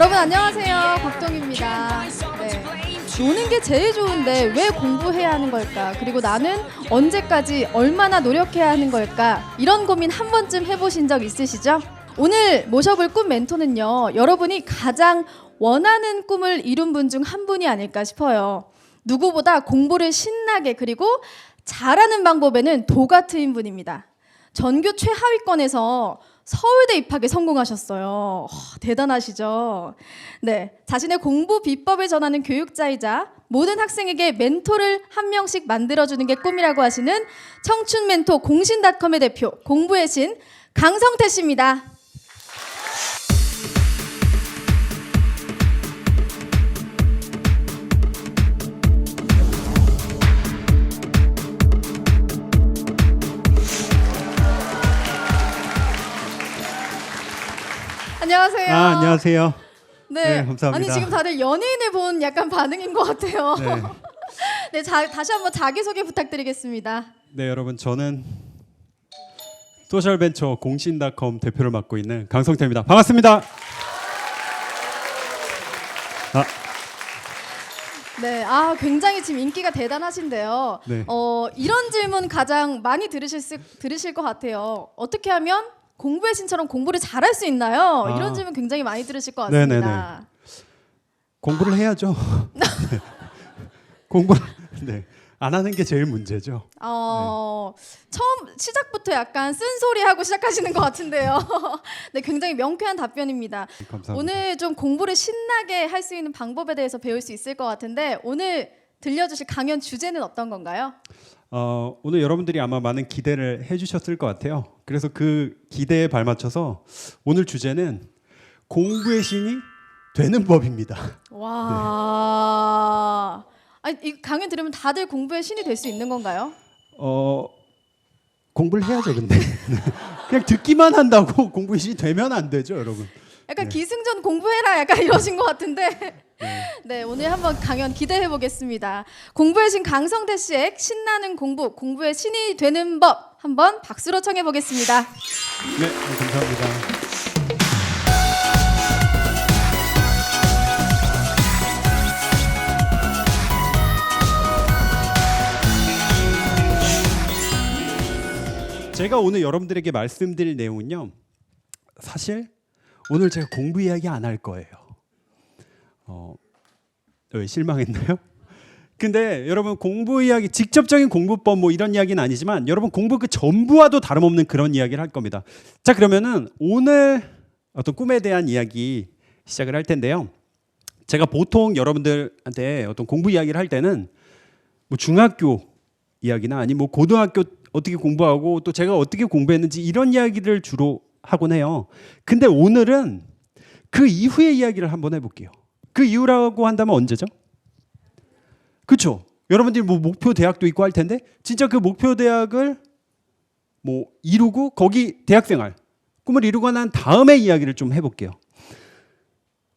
여러분 안녕하세요. 곽동입니다. 네. 노는 게 제일 좋은데 왜 공부해야 하는 걸까? 그리고 나는 언제까지 얼마나 노력해야 하는 걸까? 이런 고민 한 번쯤 해보신 적 있으시죠? 오늘 모셔볼 꿈 멘토는요, 여러분이 가장 원하는 꿈을 이룬 분 중 한 분이 아닐까 싶어요. 누구보다 공부를 신나게 그리고 잘하는 방법에는 도가 트인 분입니다. 전교 최하위권에서 서울대 입학에 성공하셨어요. 대단하시죠? 네, 자신의 공부 비법을 전하는 교육자이자 모든 학생에게 멘토를 한 명씩 만들어주는 게 꿈이라고 하시는 청춘 멘토 공신닷컴의 대표, 공부의 신 강성태 씨입니다. 안녕하세요. 안녕하세요. 네, 감사합니다. 아니 지금 다들 연예인을 본 약간 반응인 것 같아요. 네. 네, 다시 한번 자기소개 부탁드리겠습니다. 네, 여러분 저는 소셜벤처 공신닷컴 대표를 맡고 있는 강성태입니다. 반갑습니다. 네, 굉장히 지금 인기가 대단하신데요. 네. 이런 질문 가장 많이 들으실 것 같아요. 어떻게 하면 공부의 신처럼 공부를 잘할 수 있나요? 이런 질문 굉장히 많이 들으실 것 같습니다. 네네네. 공부를 해야죠. 네. 공부 안 하는 게 제일 문제죠. 처음 시작부터 약간 쓴소리하고 시작하시는 것 같은데요. 네, 굉장히 명쾌한 답변입니다. 감사합니다. 오늘 좀 공부를 신나게 할 수 있는 방법에 대해서 배울 수 있을 것 같은데 오늘 들려주실 강연 주제는 어떤 건가요? 오늘 여러분들이 아마 많은 기대를 해주셨을 것 같아요. 그래서 그 기대에 발맞춰서 오늘 주제는 공부의 신이 되는 법입니다. 와, 아니, 이 강연 들으면 다들 공부의 신이 될 수 있는 건가요? 공부를 해야죠, 근데. 그냥 듣기만 한다고 공부의 신이 되면 안 되죠, 여러분. 약간 기승전 공부해라 약간 이러신 것 같은데. 네, 오늘 한번 강연 기대해 보겠습니다. 공부의 신 강성태 씨의 신나는 공부, 공부의 신이 되는 법 한번 박수로 청해 보겠습니다. 네, 감사합니다. 제가 오늘 여러분들에게 말씀드릴 내용은요, 사실 오늘 제가 공부 이야기 안 할 거예요. 왜 실망했나요? 근데 여러분 공부 이야기, 직접적인 공부법 뭐 이런 이야기는 아니지만 여러분 공부 그 전부와도 다름없는 그런 이야기를 할 겁니다. 자, 그러면은 오늘 어떤 꿈에 대한 이야기 시작을 할 텐데요. 제가 보통 여러분들한테 어떤 공부 이야기를 할 때는 뭐 중학교 이야기나 아니 뭐 고등학교 어떻게 공부하고 또 제가 어떻게 공부했는지 이런 이야기를 주로 하곤 해요. 근데 오늘은 그 이후의 이야기를 한번 해볼게요. 그 이유라고 한다면 언제죠? 그렇죠. 여러분들이 뭐 목표 대학도 있고 할 텐데 진짜 그 목표 대학을 뭐 이루고 거기 대학생활 꿈을 이루고 난 다음에 이야기를 좀 해볼게요.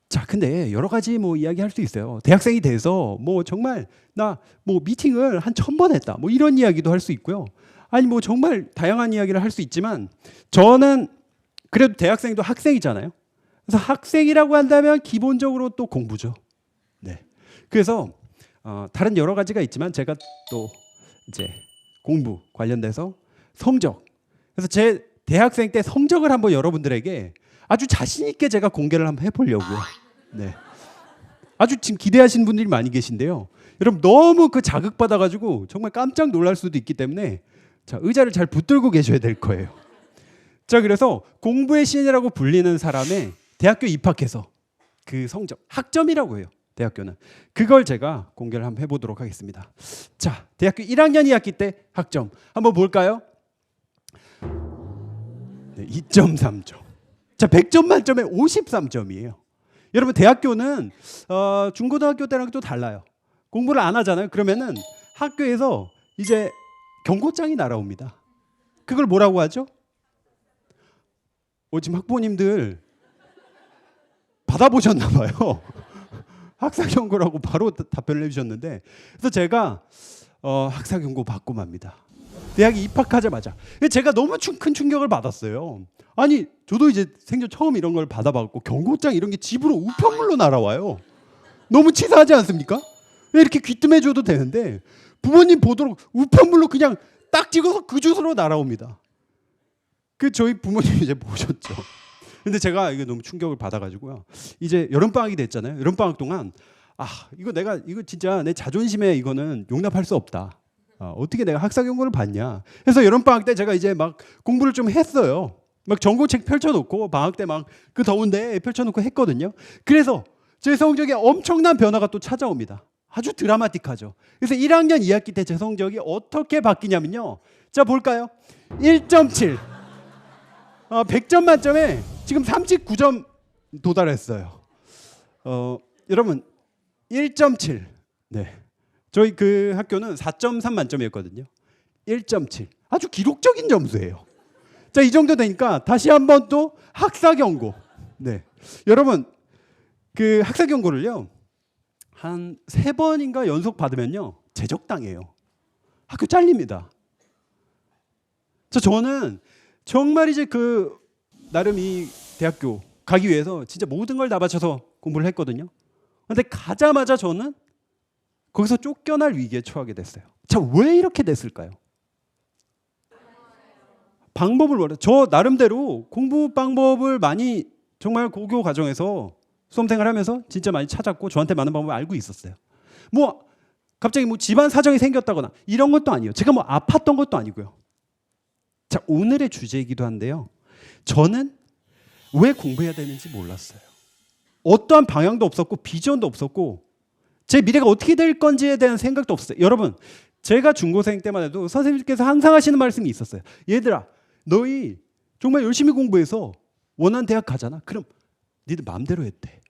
자, 근데 여러 가지 뭐 이야기 할 수 있어요. 대학생이 돼서 뭐 정말 나 뭐 미팅을 한 1000번 했다. 뭐 이런 이야기도 할 수 있고요. 아니 뭐 정말 다양한 이야기를 할 수 있지만 저는 그래도 대학생도 학생이잖아요. 그래서 학생이라고 한다면 기본적으로 또 공부죠. 네. 그래서 다른 여러 가지가 있지만 제가 또 이제 공부 관련돼서 성적. 그래서 제 대학생 때 성적을 한번 여러분들에게 아주 자신 있게 제가 공개를 한번 해보려고요. 네. 아주 지금 기대하시는 분들이 많이 계신데요. 여러분 너무 그 자극받아가지고 정말 깜짝 놀랄 수도 있기 때문에 자, 의자를 잘 붙들고 계셔야 될 거예요. 자, 그래서 공부의 신이라고 불리는 사람의 대학교 입학해서 그 성적, 학점이라고 해요. 대학교는. 그걸 제가 공개를 한번 해보도록 하겠습니다. 자, 대학교 1학년 2학기 때 학점 한번 볼까요? 네, 2.3점. 자, 100점 만점에 53점이에요. 여러분 대학교는 중고등학교 때랑 또 달라요. 공부를 안 하잖아요. 그러면은 학교에서 이제 경고장이 날아옵니다. 그걸 뭐라고 하죠? 지금 학부모님들 받아보셨나 봐요. 학사 경고라고 바로 답변을 해주셨는데, 그래서 제가 학사 경고 받고 맙니다. 대학에 입학하자마자 제가 너무 큰 충격을 받았어요. 아니 저도 이제 생전 처음 이런 걸 받아봤고 경고장 이런 게 집으로 우편물로 날아와요. 너무 치사하지 않습니까? 왜 이렇게 귀뜸해줘도 되는데 부모님 보도록 우편물로 그냥 딱 찍어서 그 주소로 날아옵니다. 그 저희 부모님 이제 보셨죠. 근데 제가 이게 너무 충격을 받아가지고요. 이제 여름방학이 됐잖아요. 여름방학 동안 이거 진짜 내 자존심에 이거는 용납할 수 없다. 어떻게 내가 학사경고를 받냐. 그래서 여름방학 때 제가 이제 막 공부를 좀 했어요. 막 전공책 펼쳐놓고 방학 때 막 그 더운데 펼쳐놓고 했거든요. 그래서 제 성적에 엄청난 변화가 또 찾아옵니다. 아주 드라마틱하죠. 그래서 1학년 2학기 때 제 성적이 어떻게 바뀌냐면요. 자 볼까요? 1.7 100점 만점에 지금 39점 도달했어요. 여러분 1.7 네. 저희 그 학교는 4.3 만점이었거든요. 1.7 아주 기록적인 점수예요. 자, 이 정도 되니까 다시 한번 또 학사 경고. 네. 여러분 그 학사 경고를요. 한 3번인가 연속 받으면요. 제적당해요. 학교 잘립니다. 자, 저는 정말 이제 그 나름 이 대학교 가기 위해서 진짜 모든 걸 다 바쳐서 공부를 했거든요. 근데 가자마자 저는 거기서 쫓겨날 위기에 처하게 됐어요. 자, 왜 이렇게 됐을까요? 방법을 몰라요. 저 나름대로 공부 방법을 많이 정말 고교 과정에서 수험생활 하면서 진짜 많이 찾았고 저한테 많은 방법을 알고 있었어요. 뭐 갑자기 뭐 집안 사정이 생겼다거나 이런 것도 아니에요. 제가 뭐 아팠던 것도 아니고요. 자, 오늘의 주제이기도 한데요. 저는 왜 공부해야 되는지 몰랐어요. 어떠한 방향도 없었고 비전도 없었고 제 미래가 어떻게 될 건지에 대한 생각도 없었어요. 여러분, 제가 중고생 때만 해도 선생님께서 항상 하시는 말씀이 있었어요. 얘들아, 너희 정말 열심히 공부해서 원하는 대학 가잖아. 그럼 니들 마음대로 해도 돼.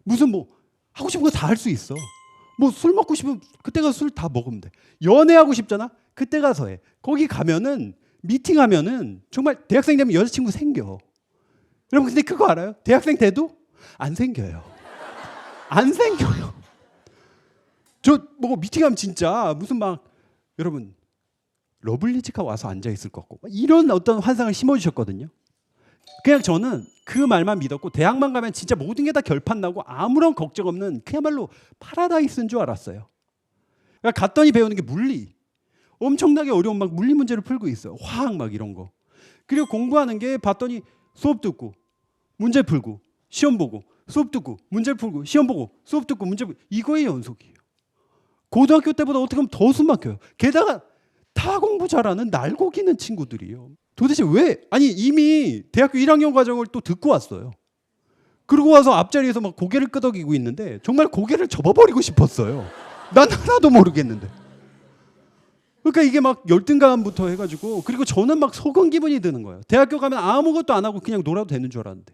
무슨 뭐 하고 싶은 거 다 할 수 있어. 뭐 술 먹고 싶으면 그때 가서 술 다 먹으면 돼. 연애하고 싶잖아. 그때 가서 해. 거기 가면은 미팅하면은 정말 대학생 되면 여자친구 생겨. 여러분 근데 그거 알아요? 대학생 돼도 안 생겨요. 안 생겨요. 저 뭐 미팅하면 진짜 무슨 막 여러분 러블리즈가 와서 앉아 있을 것 같고 이런 어떤 환상을 심어주셨거든요. 그냥 저는 그 말만 믿었고 대학만 가면 진짜 모든 게 다 결판 나고 아무런 걱정 없는 그야말로 파라다이스인 줄 알았어요. 그러니까 갔더니 배우는 게 물리. 엄청나게 어려운 막 물리 문제를 풀고 있어요. 화학 막 이런 거. 그리고 공부하는 게 봤더니 수업 듣고 문제 풀고 시험 보고 수업 듣고 문제 풀고 시험 보고 수업 듣고 문제 풀고 이거의 연속이에요. 고등학교 때보다 어떻게 보면 더 숨 막혀요. 게다가 다 공부 잘하는 날고기는 친구들이에요. 도대체 왜? 아니 이미 대학교 1학년 과정을 또 듣고 왔어요. 그러고 와서 앞자리에서 막 고개를 끄덕이고 있는데 정말 고개를 접어버리고 싶었어요. 난 하나도 모르겠는데. 그러니까 이게 막 열등감부터 해가지고 그리고 저는 막 속은 기분이 드는 거예요. 대학교 가면 아무것도 안 하고 그냥 놀아도 되는 줄 알았는데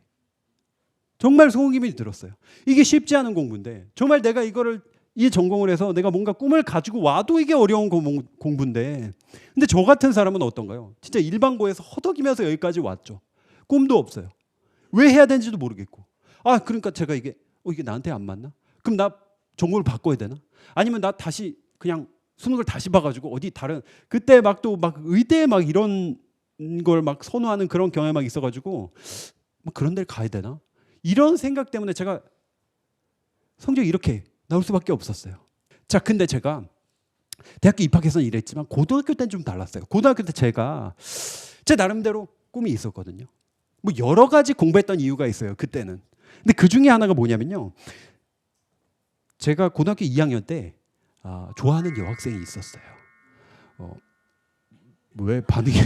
정말 속은 기분이 들었어요. 이게 쉽지 않은 공부인데 정말 내가 이거를 이 전공을 해서 내가 뭔가 꿈을 가지고 와도 이게 어려운 공부인데 근데 저 같은 사람은 어떤가요? 진짜 일반고에서 허덕이면서 여기까지 왔죠. 꿈도 없어요. 왜 해야 되는지도 모르겠고 그러니까 제가 이게 나한테 안 맞나? 그럼 나 전공을 바꿔야 되나? 아니면 나 다시 그냥 수능을 다시 봐가지고 어디 다른 그때 막 또 막 의대 막 이런 걸 막 선호하는 그런 경향이 막 있어가지고 뭐 그런 데를 가야 되나? 이런 생각 때문에 제가 성적이 이렇게 나올 수밖에 없었어요. 자, 근데 제가 대학교 입학해서는 이랬지만 고등학교 때는 좀 달랐어요. 고등학교 때 제가 제 나름대로 꿈이 있었거든요. 뭐 여러 가지 공부했던 이유가 있어요. 그때는. 근데 그 중에 하나가 뭐냐면요. 제가 고등학교 2학년 때 좋아하는 여학생이 있었어요. 왜 반응이?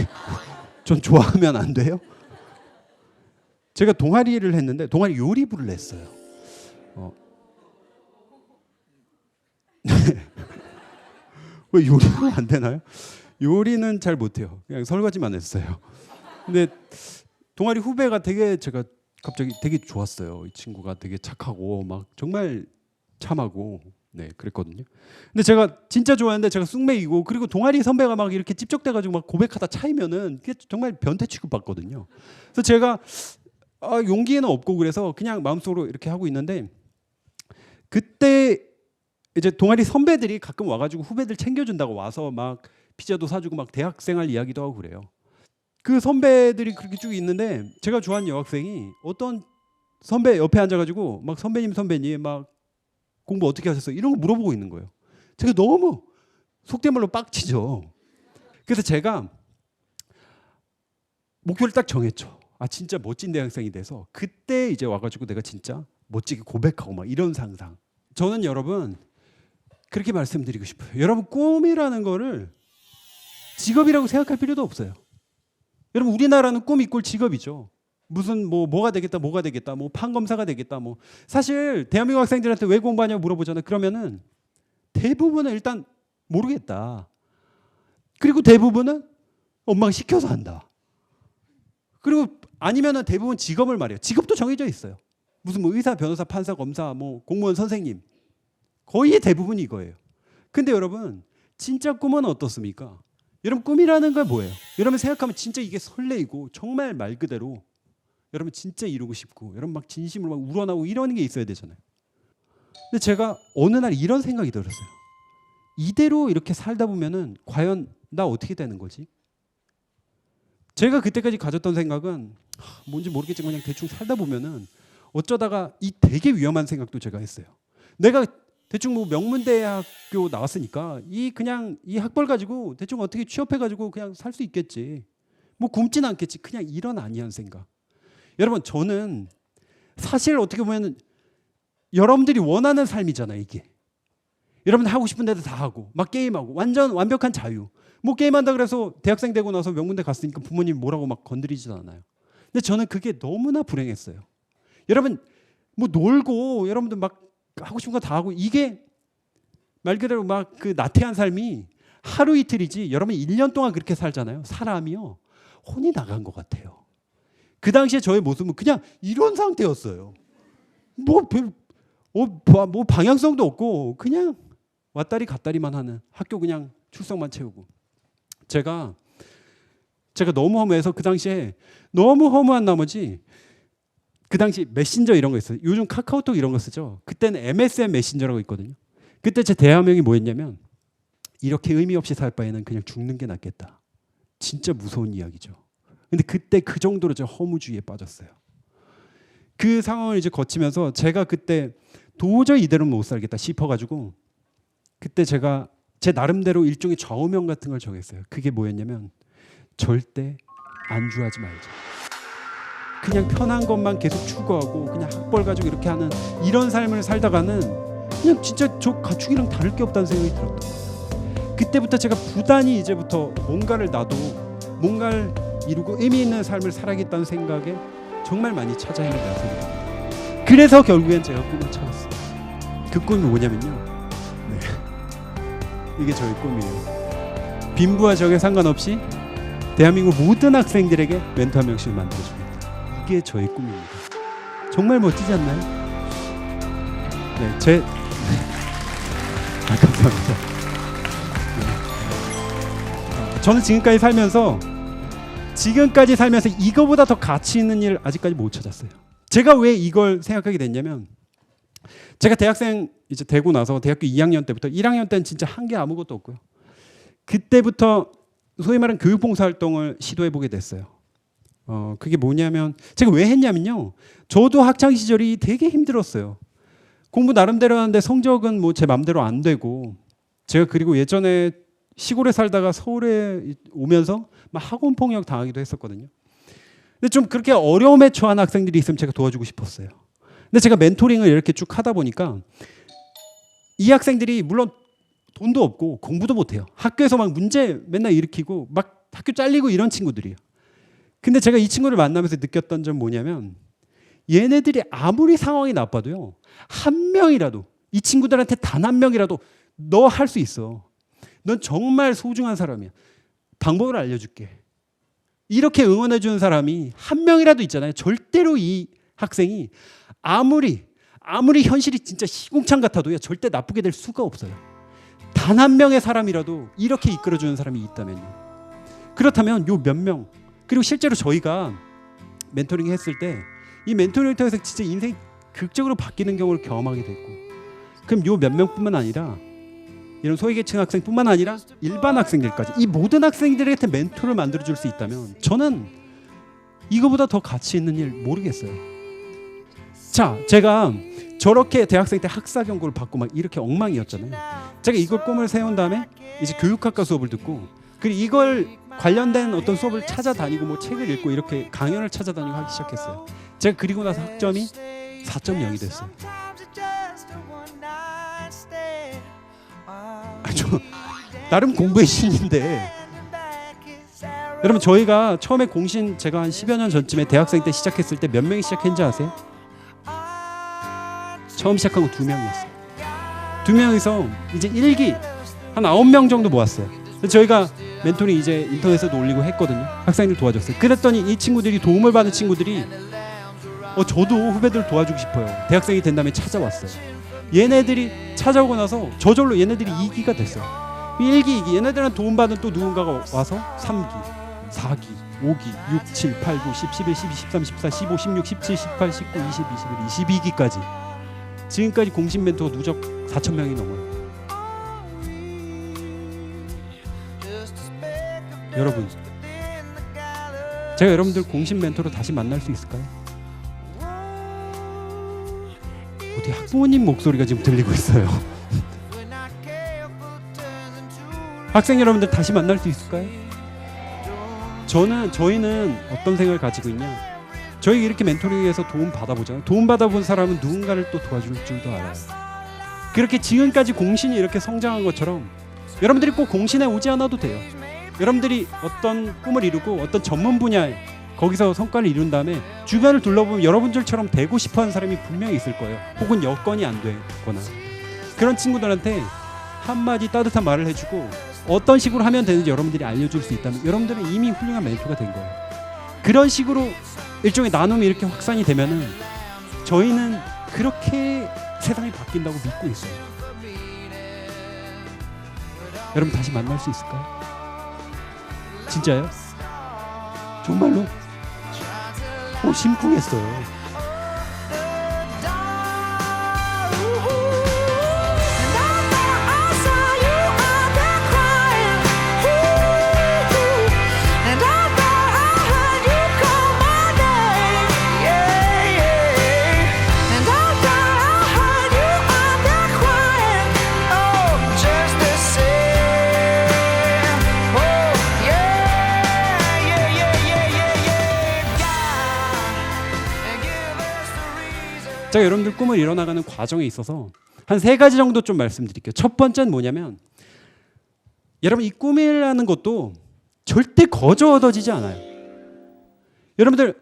전 좋아하면 안 돼요? 제가 동아리를 했는데 동아리 요리부를 했어요. 왜 요리는 안 되나요? 요리는 잘 못해요. 그냥 설거지만 했어요. 근데 동아리 후배가 제가 갑자기 되게 좋았어요. 이 친구가 되게 착하고 막 정말 참하고 네 그랬거든요. 근데 제가 진짜 좋아했는데 제가 쑥맥이고 그리고 동아리 선배가 막 이렇게 찝쩍대가지고 막 고백하다 차이면은 그게 정말 변태 취급받거든요. 그래서 제가 용기는 없고 그래서 그냥 마음속으로 이렇게 하고 있는데 그때 이제 동아리 선배들이 가끔 와가지고 후배들 챙겨준다고 와서 막 피자도 사주고 막 대학생활 이야기도 하고 그래요. 그 선배들이 그렇게 쭉 있는데 제가 좋아하는 여학생이 어떤 선배 옆에 앉아가지고 막 선배님 막 공부 어떻게 하셨어요? 이런 거 물어보고 있는 거예요. 제가 너무 속된 말로 빡치죠. 그래서 제가 목표를 딱 정했죠. 아 진짜 멋진 대학생이 돼서 그때 이제 와가지고 내가 진짜 멋지게 고백하고 막 이런 상상. 저는 여러분 그렇게 말씀드리고 싶어요. 여러분 꿈이라는 거를 직업이라고 생각할 필요도 없어요. 여러분 우리나라는 꿈 이꼴 직업이죠. 무슨 뭐가 되겠다, 뭐 판검사가 되겠다, 뭐 사실 대한민국 학생들한테 왜 공부하냐고 물어보잖아요. 그러면은 대부분은 일단 모르겠다. 그리고 대부분은 엄마가 시켜서 한다. 그리고 아니면은 대부분 직업을 말해요. 직업도 정해져 있어요. 무슨 뭐 의사, 변호사, 판사, 검사, 뭐 공무원, 선생님. 거의 대부분이 이거예요. 근데 여러분 진짜 꿈은 어떻습니까? 여러분 꿈이라는 건 뭐예요? 여러분 생각하면 진짜 이게 설레이고 정말 말 그대로 여러분 진짜 이루고 싶고 여러분 막 진심으로 막 우러나고 이런 게 있어야 되잖아요. 근데 제가 어느 날 이런 생각이 들었어요. 이대로 이렇게 살다 보면은 과연 나 어떻게 되는 거지? 제가 그때까지 가졌던 생각은 뭔지 모르겠지만 그냥 대충 살다 보면은 어쩌다가 이 되게 위험한 생각도 제가 했어요. 내가 대충 뭐 명문대학교 나왔으니까 그냥 이 학벌 가지고 대충 어떻게 취업해가지고 그냥 살 수 있겠지. 뭐 굶진 않겠지. 그냥 이런 아니한 생각. 여러분 저는 사실 어떻게 보면 여러분들이 원하는 삶이잖아요 이게. 여러분 하고 싶은 데도 다 하고 막 게임하고 완전 완벽한 자유. 뭐 게임한다 그래서 대학생 되고 나서 명문대 갔으니까 부모님 뭐라고 막 건드리지도 않아요. 근데 저는 그게 너무나 불행했어요. 여러분 뭐 놀고 여러분들 막 하고 싶은 거 다 하고 이게 말 그대로 막 그 나태한 삶이 하루 이틀이지 여러분 1년 동안 그렇게 살잖아요. 사람이요 혼이 나간 것 같아요. 그 당시에 저의 모습은 그냥 이런 상태였어요. 뭐 방향성도 없고 그냥 왔다리 갔다리만 하는 학교 그냥 출석만 채우고 제가 너무 허무해서 그 당시에 너무 허무한 나머지 그 당시 메신저 이런 거 있어요. 요즘 카카오톡 이런 거 쓰죠. 그때는 MSN 메신저라고 있거든요. 그때 제 대화명이 뭐였냐면 이렇게 의미 없이 살 바에는 그냥 죽는 게 낫겠다. 진짜 무서운 이야기죠. 근데 그때 그 정도로 제가 허무주의에 빠졌어요. 그 상황을 이제 거치면서 제가 그때 도저히 이대로는 못 살겠다 싶어가지고 그때 제가 제 나름대로 일종의 좌우명 같은 걸 정했어요. 그게 뭐였냐면 절대 안주하지 말자. 그냥 편한 것만 계속 추구하고 그냥 학벌 가지고 이렇게 하는 이런 삶을 살다가는 그냥 진짜 저 가축이랑 다를 게 없다는 생각이 들었던 거예요. 그때부터 제가 부단히 이제부터 뭔가를 이루고 의미 있는 삶을 살아야겠다는 생각에 정말 많이 찾아 헤매다. 그래서 결국엔 제가 꿈을 찾았어요. 그 꿈이 뭐냐면요. 네. 이게 저의 꿈이에요. 빈부와 적에 상관없이 대한민국 모든 학생들에게 멘토 한 명씩을 만들어주겠다. 이게 저의 꿈입니다. 정말 멋지지 않나요? 네, 감사합니다. 네. 저는 지금까지 살면서 이거보다 더 가치 있는 일 아직까지 못 찾았어요. 제가 왜 이걸 생각하게 됐냐면 제가 대학생 이제 되고 나서 대학교 2학년 때부터 1학년 때는 진짜 한 게 아무것도 없고요. 그때부터 소위 말하는 교육봉사활동을 시도해 보게 됐어요. 그게 뭐냐면 제가 왜 했냐면요. 저도 학창 시절이 되게 힘들었어요. 공부 나름대로 하는데 성적은 뭐 제 마음대로 안 되고 제가 그리고 예전에 시골에 살다가 서울에 오면서 막 학원 폭력 당하기도 했었거든요. 근데 좀 그렇게 어려움에 처한 학생들이 있으면 제가 도와주고 싶었어요. 근데 제가 멘토링을 이렇게 쭉 하다 보니까 이 학생들이 물론 돈도 없고 공부도 못해요. 학교에서 막 문제 맨날 일으키고 막 학교 잘리고 이런 친구들이에요. 근데 제가 이 친구를 만나면서 느꼈던 점 뭐냐면 얘네들이 아무리 상황이 나빠도요. 한 명이라도 이 친구들한테 단 한 명이라도 너 할 수 있어. 넌 정말 소중한 사람이야. 방법을 알려줄게. 이렇게 응원해 주는 사람이 한 명이라도 있잖아요. 절대로 이 학생이 아무리 현실이 진짜 시궁창 같아도요. 절대 나쁘게 될 수가 없어요. 단 한 명의 사람이라도 이렇게 이끌어 주는 사람이 있다면요. 그렇다면 요 몇 명 그리고 실제로 저희가 멘토링 했을 때 이 멘토링을 통해서 진짜 인생이 극적으로 바뀌는 경우를 경험하게 됐고 그럼 요 몇 명뿐만 아니라 이런 소외계층 학생뿐만 아니라 일반 학생들까지 이 모든 학생들한테 멘토를 만들어줄 수 있다면 저는 이거보다 더 가치 있는 일 모르겠어요. 자, 제가 저렇게 대학생 때 학사 경고를 받고 막 이렇게 엉망이었잖아요. 제가 이걸 꿈을 세운 다음에 이제 교육학과 수업을 듣고 그리고 이걸 관련된 어떤 수업을 찾아다니고 뭐 책을 읽고 이렇게 강연을 찾아다니고 하기 시작했어요. 제가 그리고 나서 학점이 4.0이 됐어요. 저 나름 공부의 신인데 여러분 저희가 처음에 공신 제가 한 10여 년 전쯤에 대학생 때 시작했을 때 몇 명이 시작했는지 아세요? 처음 시작한 거 2명이었어요. 2명이서 이제 1기 한 9명 정도 모았어요. 저희가 멘토링 이제 인터넷에도 올리고 했거든요. 학생들 도와줬어요. 그랬더니 이 친구들이 도움을 받은 친구들이 저도 후배들 도와주고 싶어요. 대학생이 된 다음에 찾아왔어요. 얘네들이 찾아오고 나서 저절로 얘네들이 2기가 됐어요. 1기, 2기 얘네들은 도움받은 또 누군가가 와서 3기, 4기, 5기, 6, 7, 8, 9, 10, 11, 12, 13, 14, 15, 16, 17, 18, 19, 20, 21, 22기까지 지금까지 공신 멘토가 누적 4,000명이 넘어요. 여러분, 제가 여러분들 공신 멘토로 다시 만날 수 있을까요? 어디 학부모님 목소리가 지금 들리고 있어요. 학생 여러분들 다시 만날 수 있을까요? 저희는 어떤 생각을 가지고 있냐? 저희 이렇게 멘토링에서 도움 받아보잖아요. 도움 받아본 사람은 누군가를 또 도와줄 줄도 알아요. 그렇게 지금까지 공신이 이렇게 성장한 것처럼 여러분들이 꼭 공신에 오지 않아도 돼요. 여러분들이 어떤 꿈을 이루고 어떤 전문 분야에 거기서 성과를 이룬 다음에 주변을 둘러보면 여러분들처럼 되고 싶어하는 사람이 분명히 있을 거예요. 혹은 여건이 안 되거나 그런 친구들한테 한마디 따뜻한 말을 해주고 어떤 식으로 하면 되는지 여러분들이 알려줄 수 있다면 여러분들은 이미 훌륭한 멘토가 된 거예요. 그런 식으로 일종의 나눔이 이렇게 확산이 되면은 저희는 그렇게 세상이 바뀐다고 믿고 있어요. 여러분 다시 만날 수 있을까요? 진짜요? 정말로? 심쿵했어요. 제가 여러분들 꿈을 이뤄나가는 과정에 있어서 한 3가지 정도 좀 말씀드릴게요. 첫 번째는 뭐냐면 여러분 이 꿈이라는 것도 절대 거저 얻어지지 않아요. 여러분들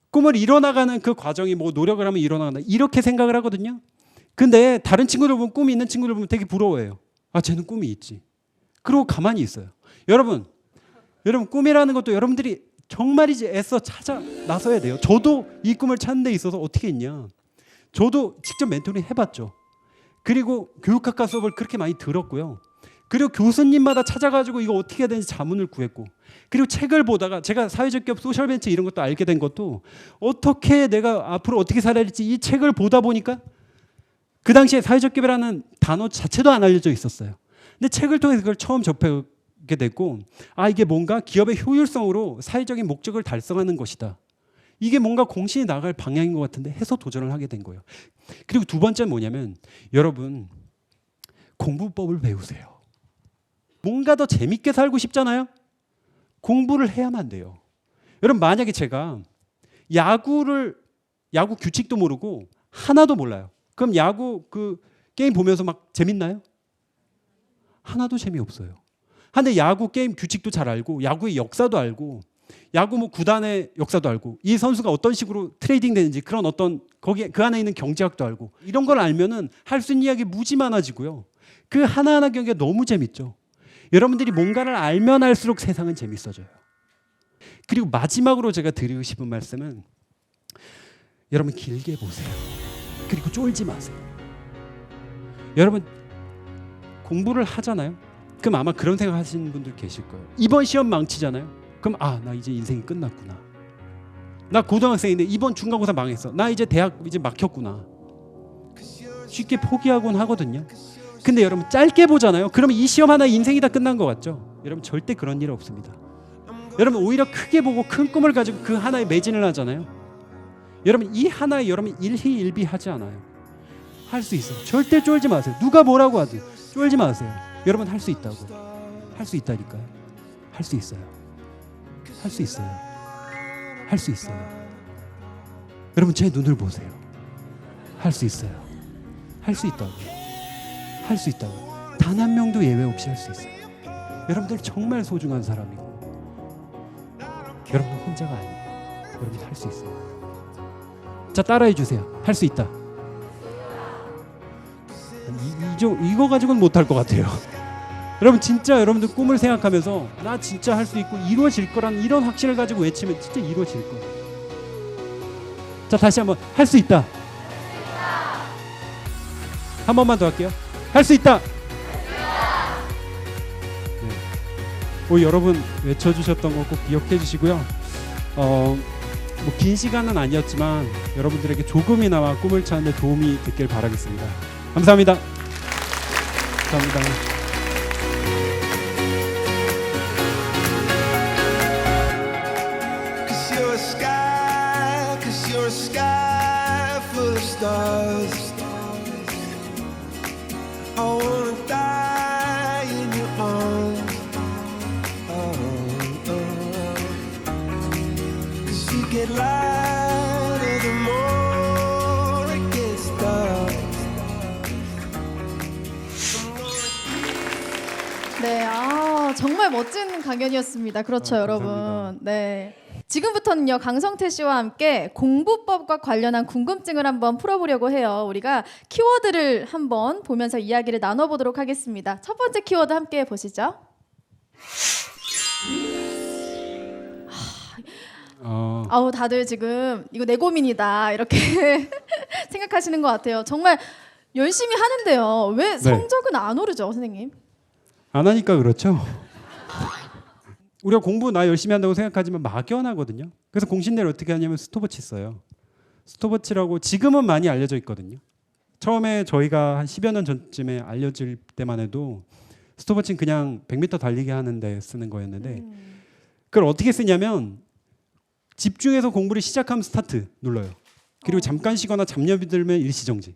꿈을 이뤄나가는 그 과정이 뭐 노력을 하면 이뤄나간다 이렇게 생각을 하거든요. 근데 다른 친구들 보면 꿈이 있는 친구들 보면 되게 부러워해요. 아 쟤는 꿈이 있지. 그러고 가만히 있어요. 여러분 꿈이라는 것도 여러분들이 정말이지 애써 찾아 나서야 돼요. 저도 이 꿈을 찾는 데 있어서 어떻게 했냐. 저도 직접 멘토링 해봤죠. 그리고 교육학과 수업을 그렇게 많이 들었고요. 그리고 교수님마다 찾아가지고 이거 어떻게 해야 되는지 자문을 구했고 그리고 책을 보다가 제가 사회적 기업 소셜벤처 이런 것도 알게 된 것도 어떻게 내가 앞으로 어떻게 살아야 될지 이 책을 보다 보니까 그 당시에 사회적 기업이라는 단어 자체도 안 알려져 있었어요. 근데 책을 통해서 그걸 처음 접하게 됐고 이게 뭔가 기업의 효율성으로 사회적인 목적을 달성하는 것이다. 이게 뭔가 공신이 나갈 방향인 것 같은데 해서 도전을 하게 된 거예요. 그리고 두 번째는 뭐냐면 여러분 공부법을 배우세요. 뭔가 더 재밌게 살고 싶잖아요. 공부를 해야만 돼요. 여러분 만약에 제가 야구 규칙도 모르고 하나도 몰라요. 그럼 야구 그 게임 보면서 막 재밌나요? 하나도 재미없어요. 근데 야구 게임 규칙도 잘 알고 야구의 역사도 알고 야구 뭐 구단의 역사도 알고 이 선수가 어떤 식으로 트레이딩 되는지 그런 어떤 거기에 그 안에 있는 경제학도 알고 이런 걸 알면은 할 수 있는 이야기 무지 많아지고요. 그 하나하나 경기가 너무 재밌죠. 여러분들이 뭔가를 알면 알수록 세상은 재밌어져요. 그리고 마지막으로 제가 드리고 싶은 말씀은 여러분 길게 보세요. 그리고 쫄지 마세요. 여러분 공부를 하잖아요. 그럼 아마 그런 생각 하시는 분들 계실 거예요. 이번 시험 망치잖아요. 그럼 나 이제 인생이 끝났구나. 나 고등학생인데 이번 중간고사 망했어. 나 이제 대학 이제 막혔구나. 쉽게 포기하곤 하거든요. 근데 여러분 짧게 보잖아요. 그러면 이 시험 하나 인생이 다 끝난 것 같죠? 여러분 절대 그런 일 없습니다. 여러분 오히려 크게 보고 큰 꿈을 가지고 그 하나에 매진을 하잖아요. 여러분 이 하나에 여러분 일희일비하지 않아요. 할 수 있어요. 절대 쫄지 마세요. 누가 뭐라고 하든 쫄지 마세요. 여러분 할 수 있다고. 할 수 있다니까요. 할 수 있어요. 할 수 있어요. 할 수 있어요. 여러분 제 눈을 보세요. 할 수 있어요. 할 수 있다고. 할 수 있다고. 단 한 명도 예외 없이 할 수 있어요. 여러분들 정말 소중한 사람이고 여러분 혼자가 아니에요. 여러분 할 수 있어요. 자 따라해 주세요. 할 수 있다. 이거 가지고는 못할 것 같아요. 여러분 진짜 여러분들 꿈을 생각하면서 나 진짜 할 수 있고 이루어질 거란 이런 확신을 가지고 외치면 진짜 이루어질 거예요. 자 다시 한번 할 수 있다. 한 번만 더 할게요. 할 수 있다. 네. 여러분 외쳐주셨던 거 꼭 기억해 주시고요. 뭐 긴 시간은 아니었지만 여러분들에게 조금이나마 꿈을 찾는 데 도움이 됐길 바라겠습니다. 감사합니다. 감사합니다. Cause you're a sky full of stars. I wanna die in your arms. Cause you get lighter the more it gets dark. 네, 정말 멋진 강연이었습니다. 그렇죠, 여러분. 감사합니다. 네. 지금부터는요, 강성태 씨와 함께 공부법과 관련한 궁금증을 한번 풀어보려고 해요. 우리가 키워드를 한번 보면서 이야기를 나눠보도록 하겠습니다. 첫 번째 키워드 함께 보시죠. 다들 지금 이거 내 고민이다 이렇게 생각하시는 것 같아요. 정말 열심히 하는데요. 왜 성적은 안 오르죠, 선생님? 안 하니까 그렇죠. 우리가 공부 나 열심히 한다고 생각하지만 막연하거든요. 그래서 공신대를 어떻게 하냐면 스톱워치 써요. 스톱워치라고 지금은 많이 알려져 있거든요. 처음에 저희가 한 10여 년 전쯤에 알려질 때만 해도 스톱워치는 그냥 100m 달리기 하는데 쓰는 거였는데 그걸 어떻게 쓰냐면 집중해서 공부를 시작하면 스타트 눌러요. 그리고 잠깐 쉬거나 잡념이 들면 일시정지.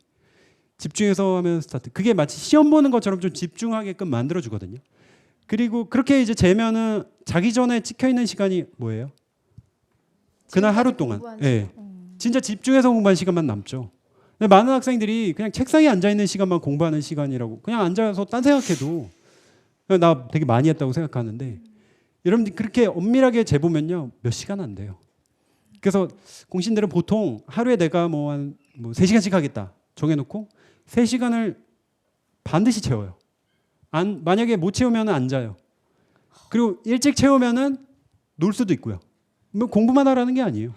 집중해서 하면 스타트. 그게 마치 시험 보는 것처럼 좀 집중하게끔 만들어 주거든요. 그리고 그렇게 이제 재면은 자기 전에 찍혀 있는 시간이 뭐예요? 그날 하루 동안. 예. 진짜 집중해서 공부한 시간만 남죠. 근데 많은 학생들이 그냥 책상에 앉아 있는 시간만 공부하는 시간이라고 그냥 앉아서 딴 생각해도 나 되게 많이 했다고 생각하는데 여러분들 그렇게 엄밀하게 재보면요 몇 시간 안 돼요. 그래서 공신들은 보통 하루에 내가 한 3시간씩 하겠다 정해놓고 3시간을 반드시 채워요. 만약에 못 채우면 안 자요. 그리고 일찍 채우면은 놀 수도 있고요. 뭐 공부만 하라는 게 아니에요.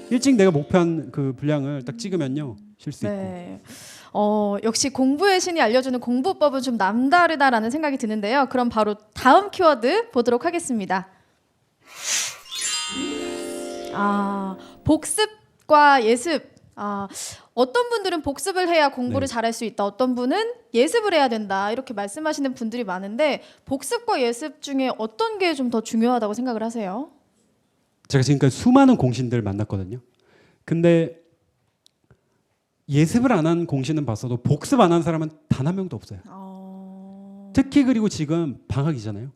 일찍 내가 목표한 그 분량을 딱 찍으면요 쉴 수 있고. 역시 공부의 신이 알려주는 공부법은 좀 남다르다라는 생각이 드는데요. 그럼 바로 다음 키워드 보도록 하겠습니다. 복습과 예습. 어떤 분들은 복습을 해야 공부를 잘할 수 있다. 어떤 분은 예습을 해야 된다. 이렇게 말씀하시는 분들이 많은데 복습과 예습 중에 어떤 게 좀 더 중요하다고 생각을 하세요? 제가 지금까지 수많은 공신들 만났거든요. 근데 예습을 안 한 공신은 봤어도 복습 안 한 사람은 단 한 명도 없어요. 특히 그리고 지금 방학이잖아요.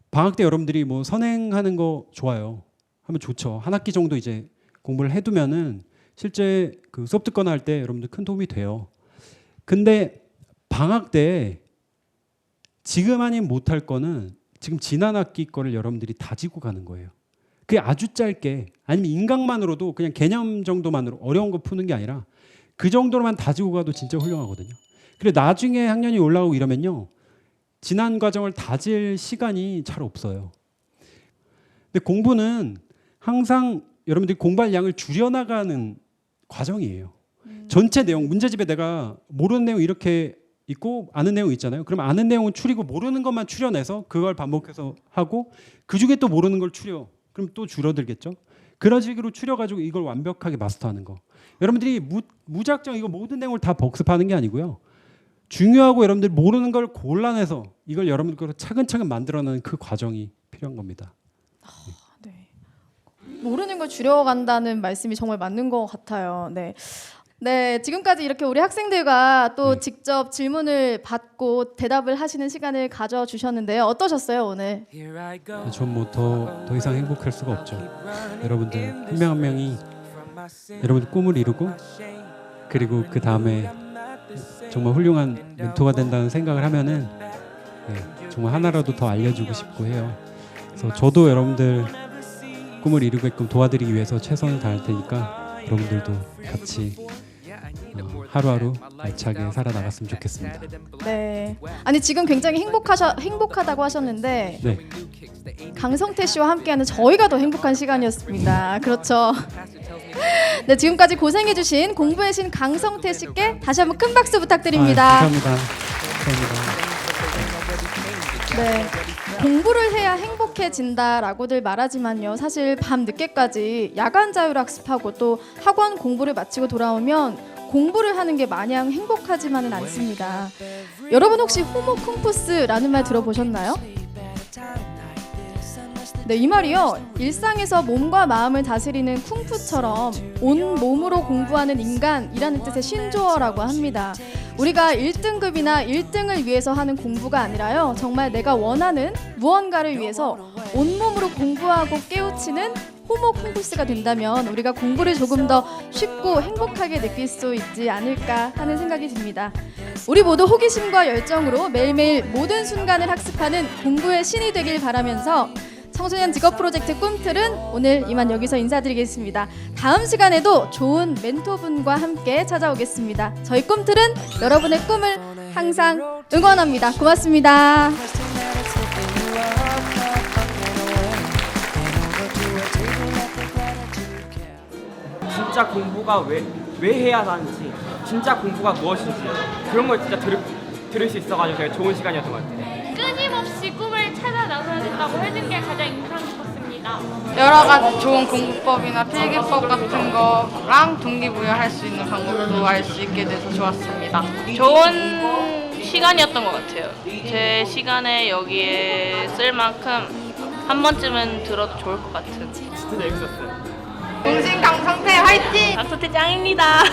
방학 때 여러분들이 뭐 선행하는 거 좋아요. 하면 좋죠. 한 학기 정도 이제 공부를 해두면은 실제 그 수업 듣거나 할 때 여러분들 큰 도움이 돼요. 근데 방학 때 지금 아니면 못할 거는 지금 지난 학기 거를 여러분들이 다지고 가는 거예요. 그게 아주 짧게 아니면 인강만으로도 그냥 개념 정도만으로 어려운 거 푸는 게 아니라 그 정도로만 다지고 가도 진짜 훌륭하거든요. 그리고 나중에 학년이 올라오고 이러면요. 지난 과정을 다질 시간이 잘 없어요. 근데 공부는 항상 여러분들이 공부할 양을 줄여나가는 과정이에요. 전체 내용, 문제집에 내가 모르는 내용 이렇게 있고 아는 내용 있잖아요. 그럼 아는 내용은 줄이고 모르는 것만 추려내서 그걸 반복해서 하고 그중에 또 모르는 걸 추려. 그럼 또 줄어들겠죠. 그런 식으로 추려가지고 이걸 완벽하게 마스터하는 거. 여러분들이 무작정 이거 모든 내용을 다 복습하는 게 아니고요. 중요하고 여러분들 모르는 걸 골라내서 이걸 여러분들로 차근차근 만들어내는 그 과정이 필요한 겁니다. 네. 모르는 걸 줄여간다는 말씀이 정말 맞는 것 같아요. 네. 네, 지금까지 이렇게 우리 학생들과 또 네. 직접 질문을 받고 대답을 하시는 시간을 가져주셨는데요. 어떠셨어요, 오늘? 전 뭐 더 이상 행복할 수가 없죠. 여러분들 한 명 한 명이 여러분들 꿈을 이루고 그리고 그 다음에 정말 훌륭한 멘토가 된다는 생각을 하면은 정말 하나라도 더 알려주고 싶고 해요. 그래서 저도 여러분들 꿈을 이루게끔 도와드리기 위해서 최선을 다할 테니까 여러분들도 같이 하루하루 알차게 살아나갔으면 좋겠습니다. 네. 아니 지금 굉장히 행복하다고 하셨는데 네, 강성태 씨와 함께하는 저희가 더 행복한 시간이었습니다. 그렇죠. 네, 지금까지 고생해주신 공부의 신 강성태 씨께 다시 한번 큰 박수 부탁드립니다. 감사합니다. 네, 공부를 해야 행복해진다라고들 말하지만요. 사실 밤 늦게까지 야간 자율학습하고 또 학원 공부를 마치고 돌아오면 공부를 하는 게 마냥 행복하지만은 않습니다. 여러분 혹시 호모쿵푸스라는 말 들어보셨나요? 네, 이 말이요. 일상에서 몸과 마음을 다스리는 쿵푸처럼 온 몸으로 공부하는 인간이라는 뜻의 신조어라고 합니다. 우리가 1등급이나 1등을 위해서 하는 공부가 아니라요. 정말 내가 원하는 무언가를 위해서 온몸으로 공부하고 깨우치는 호모쿵푸스가 된다면 우리가 공부를 조금 더 쉽고 행복하게 느낄 수 있지 않을까 하는 생각이 듭니다. 우리 모두 호기심과 열정으로 매일매일 모든 순간을 학습하는 공부의 신이 되길 바라면서 청소년 직업 프로젝트 꿈틀은 오늘 이만 여기서 인사드리겠습니다. 다음 시간에도 좋은 멘토분과 함께 찾아오겠습니다. 저희 꿈틀은 여러분의 꿈을 항상 응원합니다. 고맙습니다. 진짜 공부가 왜 해야 하는지, 진짜 공부가 무엇인지 그런 걸 진짜 들을 수 있어가지고 되게 좋은 시간이었던 것 같아요. 끊임없이 꿈을 찾아 나서야 된다고 해준 게 가장 인상 깊었습니다. 여러 가지 좋은 공부법이나 필기법 같은 거랑 동기부여할 수 있는 방법도 알 수 있게 돼서 좋았습니다. 좋은 시간이었던 것 같아요. 제 시간에 여기에 쓸 만큼 한 번쯤은 들어도 좋을 것 같은. 진짜 재밌었어요. 공신 강성태 화이팅! 박소태 짱입니다.